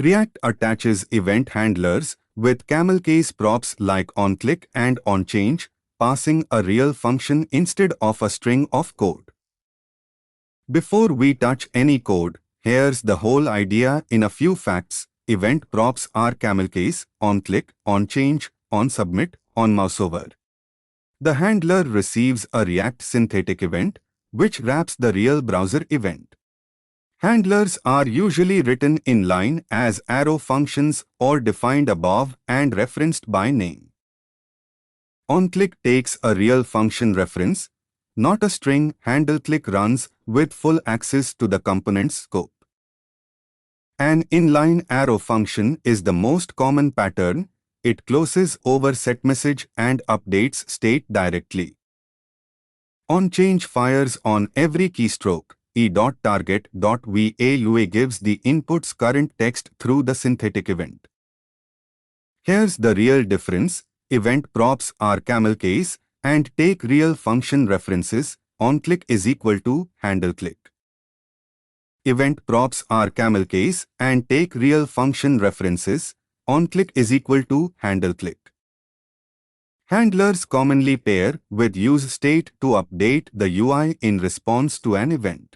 React attaches event handlers with camelCase props like onClick and onChange, passing a real function instead of a string of code. Before we touch any code, here's the whole idea in a few facts. Event props are camelCase, onClick, onChange, onSubmit, onMouseOver. The handler receives a React synthetic event, which wraps the real browser event. Handlers are usually written inline as arrow functions or defined above and referenced by name. onClick takes a real function reference, not a string. handleClick runs with full access to the component's scope. An inline arrow function is the most common pattern. It closes over setMessage and updates state directly. onChange fires on every keystroke. e.target.value gives the input's current text through the syntheticEvent. Here's the real difference. Event props are camelCase and take real function references. onClick is equal to handleClick. Event props are camelCase and take real function references. onClick is equal to handleClick. Handlers commonly pair with useState to update the UI in response to an event.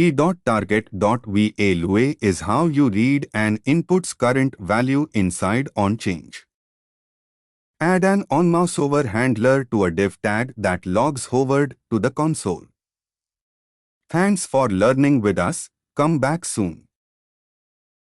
e.target.value is how you read an input's current value inside onChange. Add an onMouseOver handler to a div tag that logs hovered to the console. Thanks for learning with us. Come back soon.